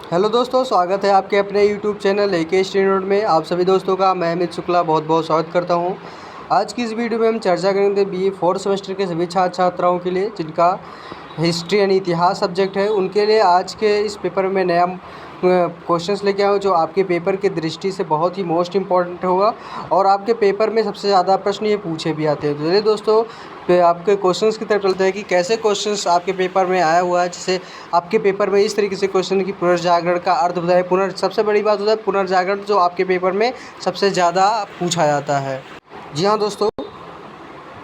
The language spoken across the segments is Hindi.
हेलो दोस्तों, स्वागत है आपके अपने यूट्यूब चैनल एके स्टूडेंट में। आप सभी दोस्तों का मैं अमित शुक्ला बहुत बहुत स्वागत करता हूं। आज की इस वीडियो में हम चर्चा करेंगे बीए फोर्थ सेमेस्टर के सभी छात्र छात्राओं के लिए जिनका हिस्ट्री यानी इतिहास सब्जेक्ट है। उनके लिए आज के इस पेपर में नया क्वेश्चंस लेके आया हूँ जो आपके पेपर की दृष्टि से बहुत ही मोस्ट इम्पॉर्टेंट होगा और आपके पेपर में सबसे ज़्यादा प्रश्न ये पूछे भी आते हैं। तो चलिए दोस्तों, आपके क्वेश्चंस की तरफ चलते हैं कि कैसे क्वेश्चंस आपके पेपर में आया हुआ है। जैसे आपके पेपर में इस तरीके से क्वेश्चन कि पुनर्जागरण का अर्थ बताए। सबसे बड़ी बात होता है पुनर्जागरण, जो आपके पेपर में सबसे ज़्यादा पूछा जाता है। जी हाँ दोस्तों,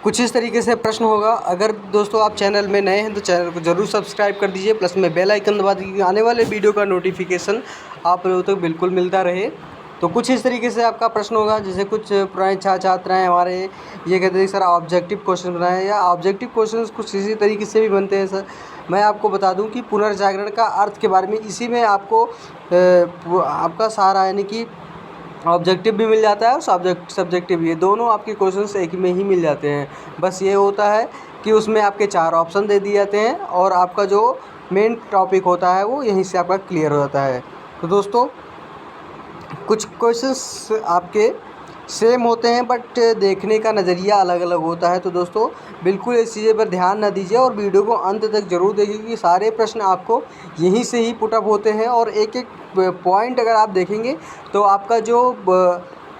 कुछ इस तरीके से प्रश्न होगा। अगर दोस्तों आप चैनल में नए हैं तो चैनल को ज़रूर सब्सक्राइब कर दीजिए, प्लस में बेल आइकन दबा दीजिए, आने वाले वीडियो का नोटिफिकेशन आप लोगों तक बिल्कुल मिलता रहे। तो कुछ इस तरीके से आपका प्रश्न होगा। जैसे कुछ पुराने छात्राएँ हमारे ये कहते हैं सर ऑब्जेक्टिव क्वेश्चन बनाए, या ऑब्जेक्टिव क्वेश्चन कुछ इसी तरीके से भी बनते हैं सर। मैं आपको बता दूं कि पुनर्जागरण का अर्थ के बारे में इसी में आपको आपका सारा यानी कि ऑब्जेक्टिव भी मिल जाता है और सब्जेक्टिव भी, ये दोनों आपके क्वेश्चंस एक में ही मिल जाते हैं। बस ये होता है कि उसमें आपके 4 ऑप्शन दे दिए जाते हैं और आपका जो मेन टॉपिक होता है वो यहीं से आपका क्लियर हो जाता है। तो दोस्तों कुछ क्वेश्चंस आपके सेम होते हैं बट देखने का नज़रिया अलग अलग होता है। तो दोस्तों बिल्कुल इस चीज़ पर ध्यान ना दीजिए और वीडियो को अंत तक ज़रूर देखिए क्योंकि सारे प्रश्न आपको यहीं से ही पुट अप होते हैं और एक एक पॉइंट अगर आप देखेंगे तो आपका जो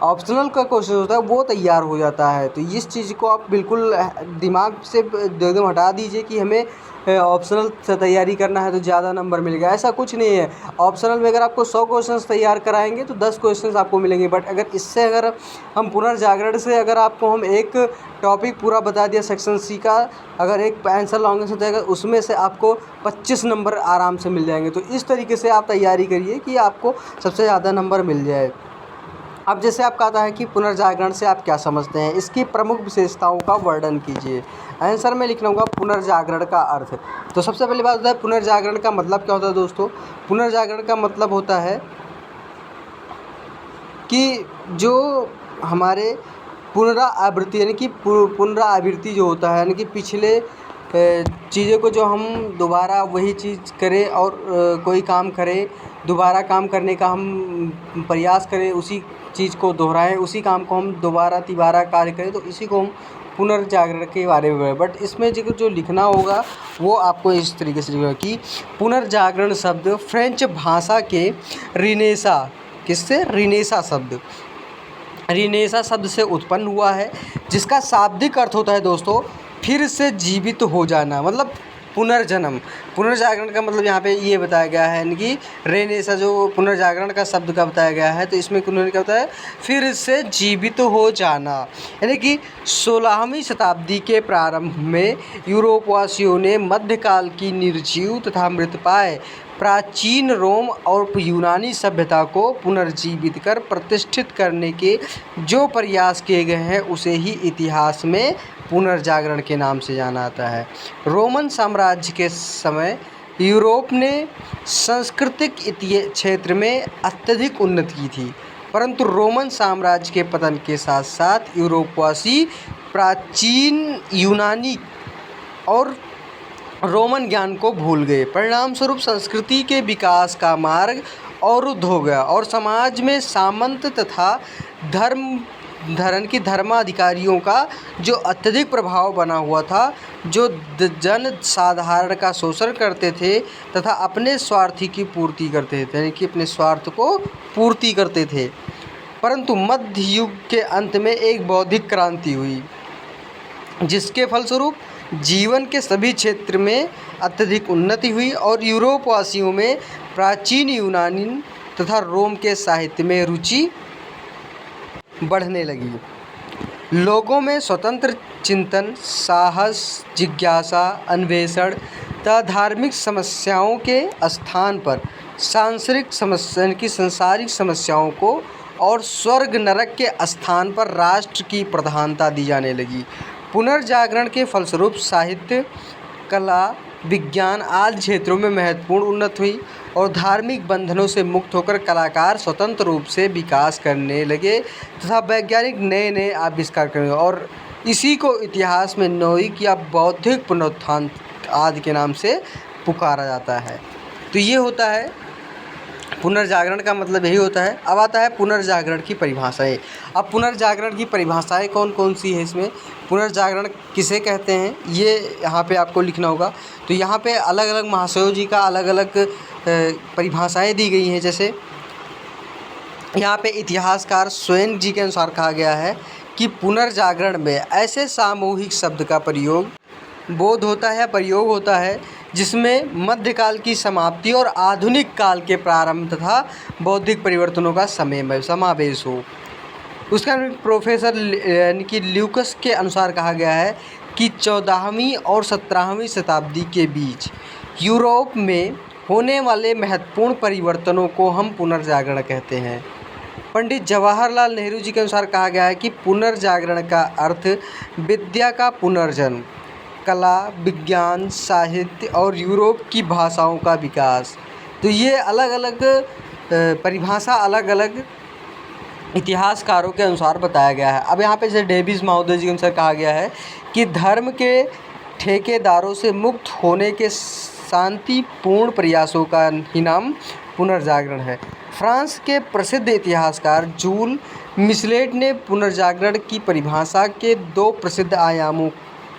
ऑप्शनल का क्वेश्चन होता है वो तैयार हो जाता है। तो इस चीज़ को आप बिल्कुल दिमाग से एकदम हटा दीजिए कि हमें ऑप्शनल से तैयारी करना है तो ज़्यादा नंबर मिलेगा, ऐसा कुछ नहीं है। ऑप्शनल में अगर आपको 100 क्वेश्चंस तैयार कराएंगे तो 10 क्वेश्चंस आपको मिलेंगे, बट अगर हम पुनर्जागरण से अगर आपको हम एक टॉपिक पूरा बता दिया सेक्शन सी का, अगर एक आंसर लॉन्ग आंसर देगा उसमें से आपको 25 नंबर आराम से मिल जाएंगे। तो इस तरीके से आप तैयारी करिए कि आपको सबसे ज़्यादा नंबर मिल जाए। अब जैसे आपका आता है कि पुनर्जागरण से आप क्या समझते हैं, इसकी प्रमुख विशेषताओं का वर्णन कीजिए। आंसर में लिखना होगा पुनर्जागरण का अर्थ। तो सबसे पहली बात होता है पुनर्जागरण का मतलब क्या होता है दोस्तों। पुनर्जागरण का मतलब होता है कि जो हमारे पुनरावृत्ति यानी कि पुनरावृत्ति जो होता है यानी कि पिछले चीज़ों को जो हम दोबारा वही चीज़ करें और कोई काम करें, दोबारा काम करने का हम प्रयास करें, उसी चीज़ को दोहराएं, उसी काम को हम दोबारा तिबारा कार्य करें, तो इसी को हम पुनर्जागरण के बारे में। बट इसमें जो लिखना होगा वो आपको इस तरीके से लिखना कि पुनर्जागरण शब्द फ्रेंच भाषा के रिनेसा रिनेसा शब्द से उत्पन्न हुआ है, जिसका शाब्दिक अर्थ होता है दोस्तों फिर से जीवित हो जाना, मतलब पुनर्जन्म। पुनर्जागरण का मतलब यहाँ पे ये बताया गया है यानी कि रेनेसा जो पुनर्जागरण का शब्द का बताया गया है, तो इसमें उन्होंने क्या बताया, फिर से जीवित हो जाना। यानी कि 16वीं शताब्दी के प्रारंभ में यूरोपवासियों ने मध्यकाल की निर्जीव तथा मृतप्राय प्राचीन रोम और यूनानी सभ्यता को पुनर्जीवित कर प्रतिष्ठित करने के जो प्रयास किए गए हैं उसे ही इतिहास में पुनर्जागरण के नाम से जाना जाता है। रोमन साम्राज्य के समय यूरोप ने सांस्कृतिक क्षेत्र में अत्यधिक उन्नति की थी, परंतु रोमन साम्राज्य के पतन के साथ साथ यूरोपवासी प्राचीन यूनानी और रोमन ज्ञान को भूल गए। परिणाम स्वरूप संस्कृति के विकास का मार्ग अवरुद्ध हो गया और समाज में सामंत तथा धर्माधिकारियों का जो अत्यधिक प्रभाव बना हुआ था, जो जन साधारण का शोषण करते थे तथा अपने स्वार्थ की पूर्ति करते थे, यानी कि अपने स्वार्थ को पूर्ति करते थे। परंतु मध्य युग के अंत में एक बौद्धिक क्रांति हुई, जिसके फलस्वरूप जीवन के सभी क्षेत्र में अत्यधिक उन्नति हुई और यूरोपवासियों में प्राचीन यूनानी तथा रोम के साहित्य में रुचि बढ़ने लगी। लोगों में स्वतंत्र चिंतन, साहस, जिज्ञासा, अन्वेषण तथा धार्मिक समस्याओं के स्थान पर सांसारिक समस्याओं को और स्वर्ग नरक के स्थान पर राष्ट्र की प्रधानता दी जाने लगी। पुनर्जागरण के फलस्वरूप साहित्य, कला, विज्ञान आदि क्षेत्रों में महत्वपूर्ण उन्नति हुई और धार्मिक बंधनों से मुक्त होकर कलाकार स्वतंत्र रूप से विकास करने लगे तथा वैज्ञानिक नए नए आविष्कार करने लगे, और इसी को इतिहास में नौयिक या बौद्धिक पुनरुत्थान आदि के नाम से पुकारा जाता है। तो ये होता है पुनर्जागरण का मतलब यही होता है। अब आता है पुनर्जागरण की परिभाषाएं। अब पुनर्जागरण की परिभाषाएं कौन कौन सी है इसमें, पुनर्जागरण किसे कहते हैं, ये यहाँ पे आपको लिखना होगा। तो यहाँ पे अलग अलग महाशयों जी का अलग अलग परिभाषाएं दी गई हैं। जैसे यहाँ पे इतिहासकार स्वयं जी के अनुसार कहा गया है कि पुनर्जागरण में ऐसे सामूहिक शब्द का प्रयोग होता है जिसमें मध्यकाल की समाप्ति और आधुनिक काल के प्रारंभ तथा बौद्धिक परिवर्तनों का समावेश हो। उसका प्रोफेसर यानी कि ल्यूकस के अनुसार कहा गया है कि 14वीं और 17वीं शताब्दी के बीच यूरोप में होने वाले महत्वपूर्ण परिवर्तनों को हम पुनर्जागरण कहते हैं। पंडित जवाहरलाल नेहरू जी के अनुसार कहा गया है कि पुनर्जागरण का अर्थ विद्या का पुनर्जन्म, कला, विज्ञान, साहित्य और यूरोप की भाषाओं का विकास। तो ये अलग अलग परिभाषा अलग अलग इतिहासकारों के अनुसार बताया गया है। अब यहाँ पे जैसे डेविस महोदय जी के अनुसार कहा गया है कि धर्म के ठेकेदारों से मुक्त होने के शांतिपूर्ण प्रयासों का ही नाम पुनर्जागरण है। फ्रांस के प्रसिद्ध इतिहासकार जूल मिचेलेट ने पुनर्जागरण की परिभाषा के 2 प्रसिद्ध आयामों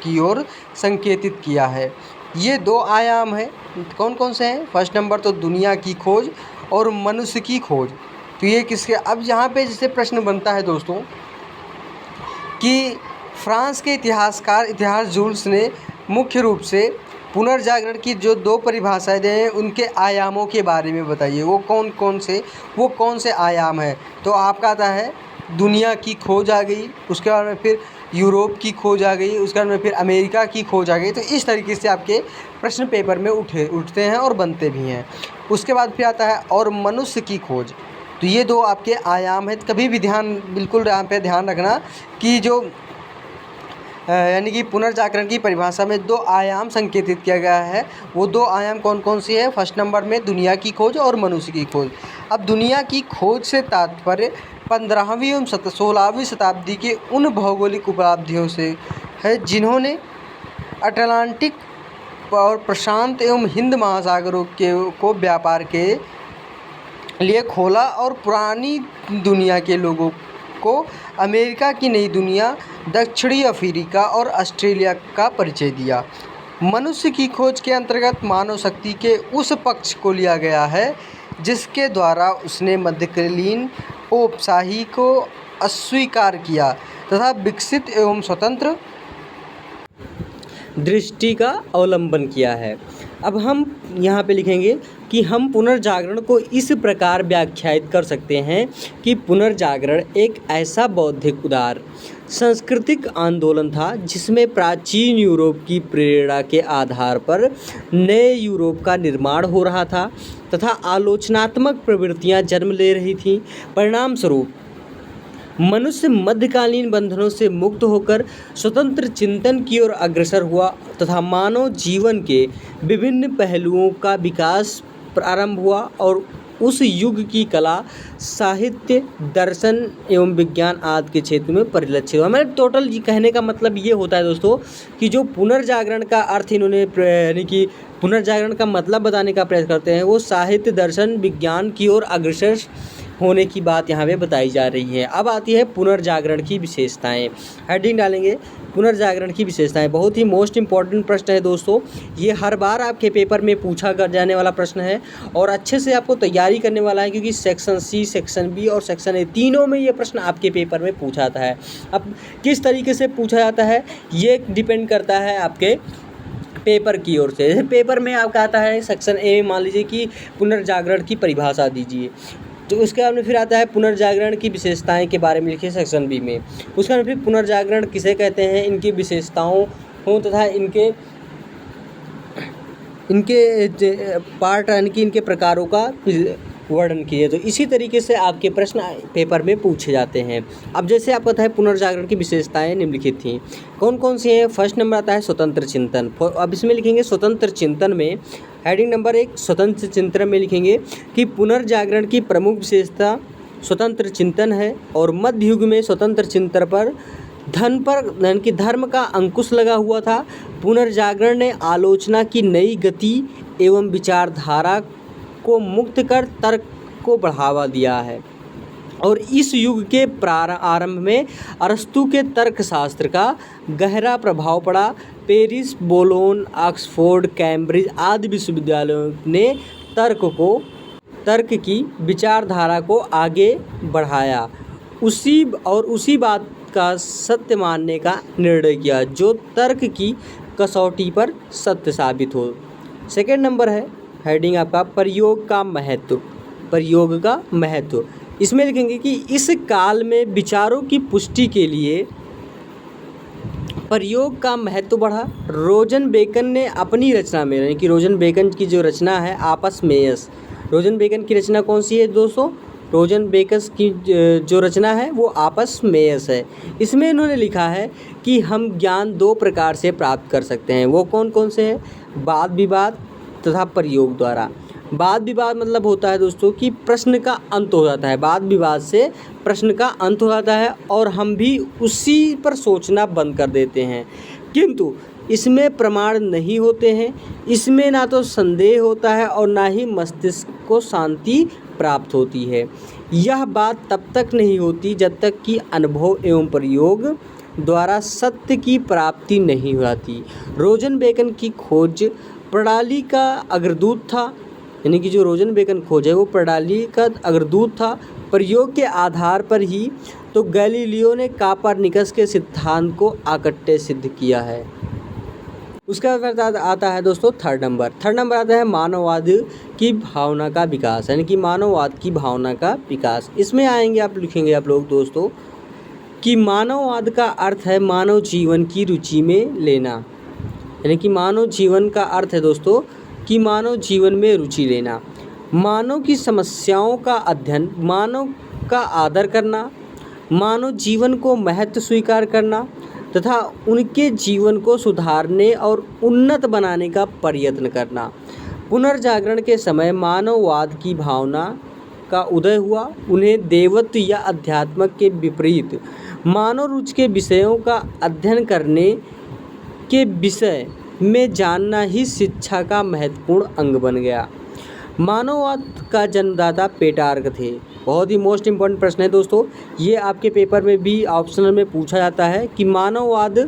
की ओर संकेतित किया है। ये 2 आयाम हैं, कौन कौन से हैं? फर्स्ट नंबर तो दुनिया की खोज और मनुष्य की खोज। तो ये किसके, अब यहाँ पे जैसे प्रश्न बनता है दोस्तों कि फ्रांस के इतिहास जूल्स ने मुख्य रूप से पुनर्जागरण की जो 2 परिभाषाएं दी हैं उनके आयामों के बारे में बताइए, वो कौन से आयाम हैं। तो आपका आता है दुनिया की खोज आ गई, उसके बाद में फिर यूरोप की खोज आ गई, उसके बाद में फिर अमेरिका की खोज आ गई। तो इस तरीके से आपके प्रश्न पेपर में उठते हैं और बनते भी हैं। उसके बाद फिर आता है और मनुष्य की खोज। तो ये 2 आपके आयाम हैं। कभी भी बिल्कुल यहाँ पे ध्यान रखना कि जो यानी कि पुनर्जागरण की परिभाषा में 2 आयाम संकेतित किया गया है। वो 2 आयाम कौन कौन सी है? फर्स्ट नंबर में दुनिया की खोज और मनुष्य की खोज। अब दुनिया की खोज से तात्पर्य 15वीं एवं 16वीं शताब्दी के उन भौगोलिक उपलब्धियों से है जिन्होंने अटलांटिक और प्रशांत एवं हिंद महासागरों को व्यापार के लिए खोला और पुरानी दुनिया के लोगों को अमेरिका की नई दुनिया, दक्षिणी अफ्रीका और ऑस्ट्रेलिया का परिचय दिया। मनुष्य की खोज के अंतर्गत मानव शक्ति के उस पक्ष को लिया गया है जिसके द्वारा उसने मध्यकालीन औपशाही को अस्वीकार किया तथा विकसित एवं स्वतंत्र दृष्टि का अवलंबन किया है। अब हम यहाँ पे लिखेंगे कि हम पुनर्जागरण को इस प्रकार व्याख्यायित कर सकते हैं कि पुनर्जागरण एक ऐसा बौद्धिक उदार सांस्कृतिक आंदोलन था जिसमें प्राचीन यूरोप की प्रेरणा के आधार पर नए यूरोप का निर्माण हो रहा था तथा आलोचनात्मक प्रवृत्तियां जन्म ले रही थीं। परिणाम स्वरूप मनुष्य मध्यकालीन बंधनों से मुक्त होकर स्वतंत्र चिंतन की ओर अग्रसर हुआ तथा मानव जीवन के विभिन्न पहलुओं का विकास प्रारंभ हुआ और उस युग की कला, साहित्य, दर्शन एवं विज्ञान आदि के क्षेत्र में परिलक्षित हुआ। मैंने टोटल कहने का मतलब ये होता है दोस्तों कि जो पुनर्जागरण का अर्थ इन्होंने यानी कि पुनर्जागरण का मतलब बताने का प्रयास करते हैं वो साहित्य, दर्शन, विज्ञान की ओर अग्रसर होने की बात यहाँ पे बताई जा रही है। अब आती है पुनर्जागरण की विशेषताएं। हेडिंग डालेंगे पुनर्जागरण की विशेषताएं। बहुत ही मोस्ट इम्पॉर्टेंट प्रश्न है दोस्तों, ये हर बार आपके पेपर में पूछा कर जाने वाला प्रश्न है और अच्छे से आपको तैयारी करने वाला है क्योंकि सेक्शन सी, सेक्शन बी और सेक्शन ए तीनों में ये प्रश्न आपके पेपर में पूछा जाता है। अब किस तरीके से पूछा जाता है ये डिपेंड करता है आपके पेपर की ओर से। जैसे पेपर में आपका आता है सेक्शन ए में मान लीजिए कि पुनर्जागरण की परिभाषा दीजिए, तो उसके बाद में फिर आता है पुनर्जागरण की विशेषताएं के बारे में लिखिए सेक्शन बी में। उसके बाद फिर पुनर्जागरण किसे कहते हैं, इनकी विशेषताओं हो तथा इनके पार्ट यानी कि इनके प्रकारों का वर्णन कीजिए। तो इसी तरीके से आपके प्रश्न पेपर में पूछे जाते हैं। अब जैसे आपको पता है पुनर्जागरण की विशेषताएं निम्नलिखित थी, कौन कौन सी हैं। फर्स्ट नंबर आता है स्वतंत्र चिंतन। अब इसमें लिखेंगे स्वतंत्र चिंतन में हेडिंग नंबर 1 स्वतंत्र चिंतन में लिखेंगे कि पुनर्जागरण की प्रमुख विशेषता स्वतंत्र चिंतन है और मध्य युग में स्वतंत्र चिंतन पर यानी कि धर्म का अंकुश लगा हुआ था। पुनर्जागरण ने आलोचना की नई गति एवं विचारधारा को मुक्त कर तर्क को बढ़ावा दिया है। और इस युग के आरंभ में अरस्तु के तर्कशास्त्र का गहरा प्रभाव पड़ा। पेरिस, बोलोन, ऑक्सफोर्ड, कैम्ब्रिज आदि विश्वविद्यालयों ने तर्क की विचारधारा को आगे बढ़ाया। उसी बात का सत्य मानने का निर्णय किया जो तर्क की कसौटी पर सत्य साबित हो। सेकंड नंबर है हेडिंग आपका प्रयोग का महत्व। इसमें लिखेंगे कि इस काल में विचारों की पुष्टि के लिए प्रयोग का महत्व बढ़ा। रोजन बेकन ने अपनी रचना में, यानी कि रोजन बेकन की जो रचना है आपस मेयस, रोजन बेकन की रचना कौन सी है दोस्तों? रोजन बेकन की जो रचना है वो आपस मेयस है। इसमें इन्होंने लिखा है कि हम ज्ञान दो प्रकार से प्राप्त कर सकते हैं। वो कौन कौन से हैं? वाद विवाद तथा प्रयोग द्वारा। वाद विवाद मतलब होता है दोस्तों कि प्रश्न का अंत हो जाता है, वाद विवाद से प्रश्न का अंत हो जाता है और हम भी उसी पर सोचना बंद कर देते हैं। किंतु इसमें प्रमाण नहीं होते हैं, इसमें ना तो संदेह होता है और ना ही मस्तिष्क को शांति प्राप्त होती है। यह बात तब तक नहीं होती जब तक कि अनुभव एवं प्रयोग द्वारा सत्य की प्राप्ति नहीं हो जाती। रोजन बेकन की खोज प्रणाली का अग्रदूत था, यानी कि जो रोजन बेकन खोज है वो प्रणाली का अग्रदूत था। प्रयोग के आधार पर ही तो गैलीलियो ने कोपरनिकस के सिद्धांत को अकट्टे सिद्ध किया है। उसका बाद आता है दोस्तों थर्ड नंबर आता है मानववाद की भावना का विकास, यानी कि मानववाद की भावना का विकास। इसमें आएंगे आप लिखेंगे आप लोग दोस्तों कि मानववाद का अर्थ है मानव जीवन की रुचि में लेना, यानी कि मानव जीवन का अर्थ है दोस्तों कि मानव जीवन में रुचि लेना, मानव की समस्याओं का अध्ययन, मानव का आदर करना, मानव जीवन को महत्व स्वीकार करना तथा उनके जीवन को सुधारने और उन्नत बनाने का प्रयत्न करना। पुनर्जागरण के समय मानववाद की भावना का उदय हुआ। उन्हें देवत्व या अध्यात्म के विपरीत मानव रुचि के विषयों का अध्ययन करने के विषय में जानना ही शिक्षा का महत्वपूर्ण अंग बन गया। मानववाद का जन्मदाता पेटार्क थे। बहुत ही मोस्ट इम्पॉर्टेंट प्रश्न है दोस्तों, ये आपके पेपर में भी ऑप्शनल में पूछा जाता है कि मानववाद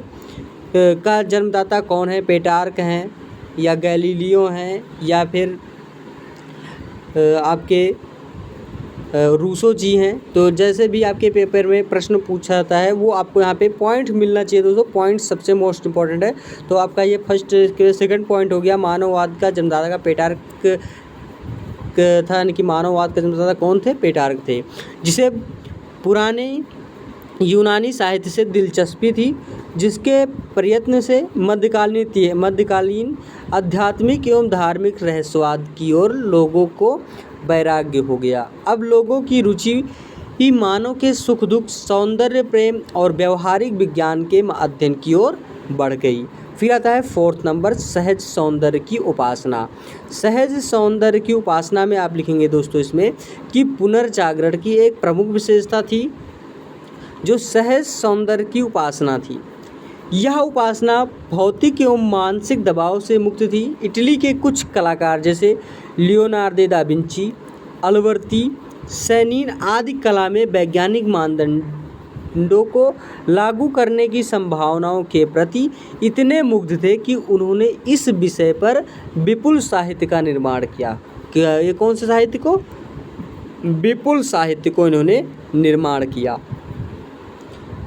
का जन्मदाता कौन है? पेटार्क हैं या गैलीलियो हैं या फिर आपके रूसो जी हैं। तो जैसे भी आपके पेपर में प्रश्न पूछा जाता है वो आपको यहाँ पे पॉइंट मिलना चाहिए दोस्तों, पॉइंट सबसे मोस्ट इम्पॉर्टेंट है। तो आपका ये सेकंड पॉइंट हो गया, मानववाद का जन्मदाता का पेटार्क था, यानी कि मानववाद का जन्मदाता कौन थे? पेटार्क थे, जिसे पुराने यूनानी साहित्य से दिलचस्पी थी, जिसके प्रयत्न से मध्यकालीन आध्यात्मिक एवं धार्मिक रहस्यवाद की ओर लोगों को वैराग्य हो गया। अब लोगों की रुचि ही मानव के सुख दुख, सौंदर्य, प्रेम और व्यवहारिक विज्ञान के अध्ययन की ओर बढ़ गई। फिर आता है फोर्थ नंबर, सहज सौंदर्य की उपासना। सहज सौंदर्य की उपासना में आप लिखेंगे दोस्तों इसमें कि पुनर्जागरण की एक प्रमुख विशेषता थी जो सहज सौंदर्य की उपासना थी। यह उपासना भौतिक एवं मानसिक दबाव से मुक्त थी। इटली के कुछ कलाकार जैसे लियोनार्दो दा विंची, अल्बर्ती, सैनीन आदि कला में वैज्ञानिक मानदंडों को लागू करने की संभावनाओं के प्रति इतने मुग्ध थे कि उन्होंने इस विषय पर विपुल साहित्य का निर्माण किया। ये कौन से साहित्य को? विपुल साहित्य को इन्होंने निर्माण किया।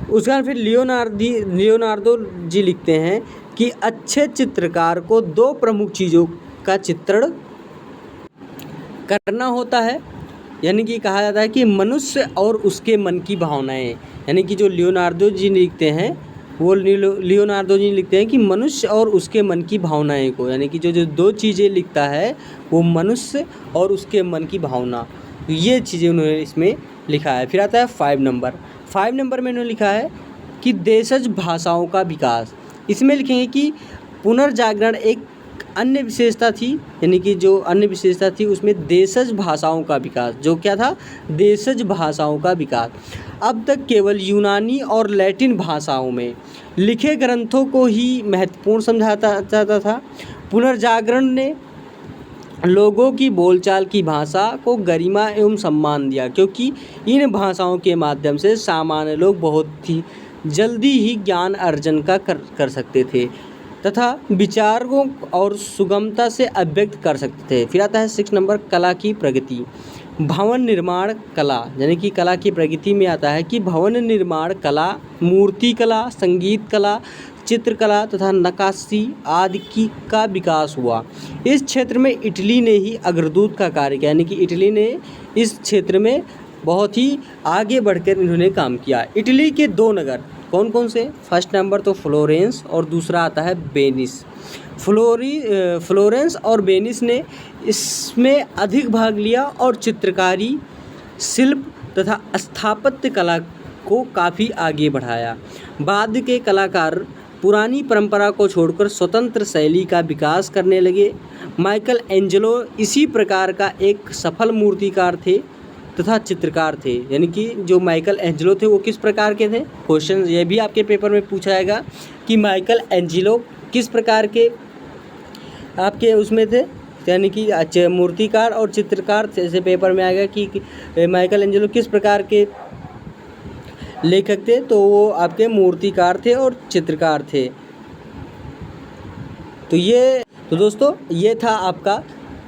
उसके बाद फिर लियोनार्दो जी लिखते हैं कि अच्छे चित्रकार को दो प्रमुख चीज़ों का चित्रण करना होता है, यानी कि कहा जाता है कि मनुष्य और उसके मन की भावनाएं, यानी कि जो लियोनार्दो जी लिखते हैं वो लियोनार्दो जी लिखते हैं कि मनुष्य और उसके मन की भावनाएं को, यानी कि जो दो चीज़ें लिखता है वो मनुष्य और उसके मन की भावना, ये चीज़ें उन्होंने इसमें लिखा है। फिर आता है 5 नंबर में इन्होंने लिखा है कि देशज भाषाओं का विकास। इसमें लिखेंगे कि पुनर्जागरण एक अन्य विशेषता थी, यानी कि जो अन्य विशेषता थी उसमें देशज भाषाओं का विकास। जो क्या था? देशज भाषाओं का विकास। अब तक केवल यूनानी और लैटिन भाषाओं में लिखे ग्रंथों को ही महत्वपूर्ण समझा जाता था। पुनर्जागरण ने लोगों की बोलचाल की भाषा को गरिमा एवं सम्मान दिया, क्योंकि इन भाषाओं के माध्यम से सामान्य लोग बहुत ही जल्दी ही ज्ञान अर्जन कर सकते थे तथा विचारों और सुगमता से अभिव्यक्त कर सकते थे। फिर आता है 6 नंबर, कला की प्रगति। भवन निर्माण कला, यानी कि कला की प्रगति में आता है कि भवन निर्माण कला, मूर्ति कला, संगीत कला, चित्रकला तथा नक्काशी आदि का विकास हुआ। इस क्षेत्र में इटली ने ही अग्रदूत का कार्य किया, यानी कि इटली ने इस क्षेत्र में बहुत ही आगे बढ़कर इन्होंने काम किया। इटली के 2 नगर कौन कौन से? फर्स्ट नंबर तो फ्लोरेंस और दूसरा आता है वेनिस। फ्लोरेंस और वेनिस ने इसमें अधिक भाग लिया और चित्रकारी, शिल्प तथा स्थापत्य कला को काफ़ी आगे बढ़ाया। बाद के कलाकार पुरानी परंपरा को छोड़कर स्वतंत्र शैली का विकास करने लगे। माइकल एंजेलो इसी प्रकार का एक सफल मूर्तिकार थे तथा चित्रकार थे। यानी कि जो माइकल एंजेलो थे वो किस प्रकार के थे? क्वेश्चन ये भी आपके पेपर में पूछा जाएगा कि माइकल एंजेलो किस प्रकार के आपके उसमें थे, यानी कि मूर्तिकार और चित्रकार थे। जैसे पेपर में आएगा कि माइकल एंजेलो किस प्रकार के लेखक थे, तो वो आपके मूर्तिकार थे और चित्रकार थे। तो दोस्तों ये था आपका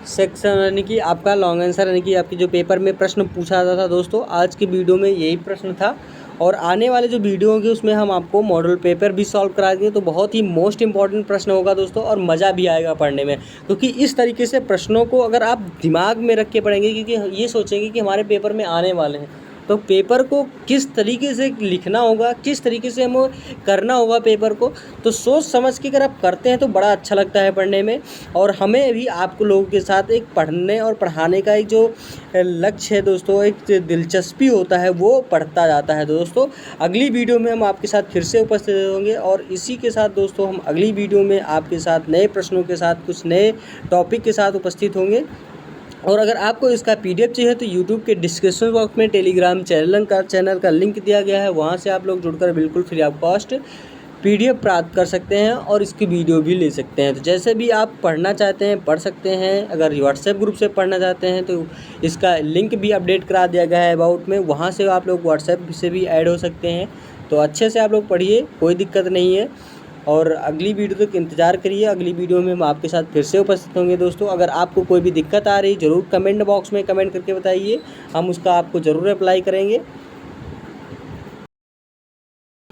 सेक्शन, यानी कि आपका लॉन्ग आंसर, यानी कि आपके जो पेपर में प्रश्न पूछा जाता था दोस्तों। आज की वीडियो में यही प्रश्न था और आने वाले जो वीडियो होंगे उसमें हम आपको मॉडल पेपर भी सॉल्व करा देंगे। तो बहुत ही मोस्ट इंपॉर्टेंट प्रश्न होगा दोस्तों और मज़ा भी आएगा पढ़ने में, क्योंकि इस तरीके से प्रश्नों को अगर आप दिमाग में रख के पढ़ेंगे, क्योंकि ये सोचेंगे कि हमारे पेपर में आने वाले हैं, तो पेपर को किस तरीके से लिखना होगा, किस तरीके से हमें करना होगा पेपर को, तो सोच समझ के अगर आप करते हैं तो बड़ा अच्छा लगता है पढ़ने में। और हमें भी आपको लोगों के साथ एक पढ़ने और पढ़ाने का एक जो लक्ष्य है दोस्तों, एक दिलचस्पी होता है, वो बढ़ता जाता है। दोस्तों अगली वीडियो में हम आपके साथ फिर से उपस्थित होंगे और इसी के साथ दोस्तों हम अगली वीडियो में आपके साथ नए प्रश्नों के साथ, कुछ नए टॉपिक के साथ उपस्थित होंगे। और अगर आपको इसका PDF चाहिए तो YouTube के डिस्क्रिप्शन बॉक्स में टेलीग्राम चैनल का लिंक दिया गया है, वहाँ से आप लोग जुड़कर बिल्कुल फ्री ऑफ कॉस्ट PDF प्राप्त कर सकते हैं और इसकी वीडियो भी ले सकते हैं। तो जैसे भी आप पढ़ना चाहते हैं पढ़ सकते हैं। अगर व्हाट्सएप ग्रुप से पढ़ना चाहते हैं तो इसका लिंक भी अपडेट करा दिया गया है अबाउट में, वहाँ से आप लोग व्हाट्सएप से भी ऐड हो सकते हैं। तो अच्छे से आप लोग पढ़िए, कोई दिक्कत नहीं है। और अगली वीडियो तक इंतज़ार करिए, अगली वीडियो में हम आपके साथ फिर से उपस्थित होंगे दोस्तों। अगर आपको कोई भी दिक्कत आ रही ज़रूर कमेंट बॉक्स में कमेंट करके बताइए, हम उसका आपको ज़रूर अप्लाई करेंगे।